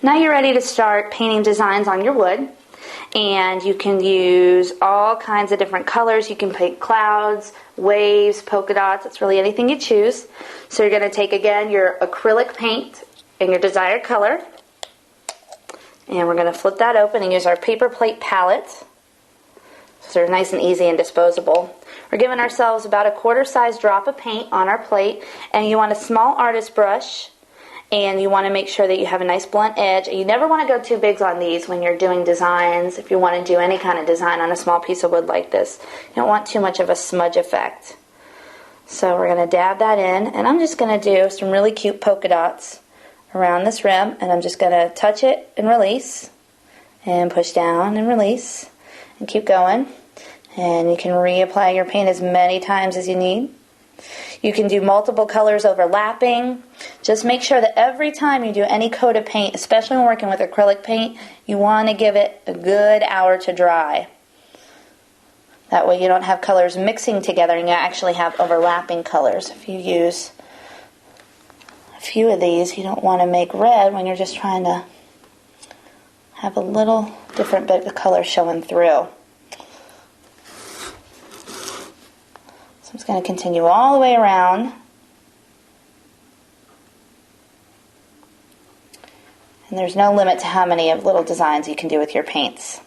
Now you're ready to start painting designs on your wood. And you can use all kinds of different colors. You can paint clouds, waves, polka dots. It's really anything you choose. So you're going to take, again, your acrylic paint in your desired color. And we're going to flip that open and use our paper plate palette. So they're nice and easy and disposable. We're giving ourselves about a quarter-size drop of paint on our plate. And you want a small artist brush. And you want to make sure that you have a nice blunt edge. You never want to go too big on these when you're doing designs. If you want to do any kind of design on a small piece of wood like this, you don't want too much of a smudge effect. So we're going to dab that in, and I'm just going to do some really cute polka dots around this rim, and I'm just going to touch it and release, and push down and release, and keep going. And you can reapply your paint as many times as you need. You can do multiple colors overlapping. Just make sure that every time you do any coat of paint, especially when working with acrylic paint, you want to give it a good hour to dry. That way you don't have colors mixing together and you actually have overlapping colors. If you use a few of these, you don't want to make red when you're just trying to have a little different bit of color showing through. I'm just going to continue all the way around. And there's no limit to how many of little designs you can do with your paints.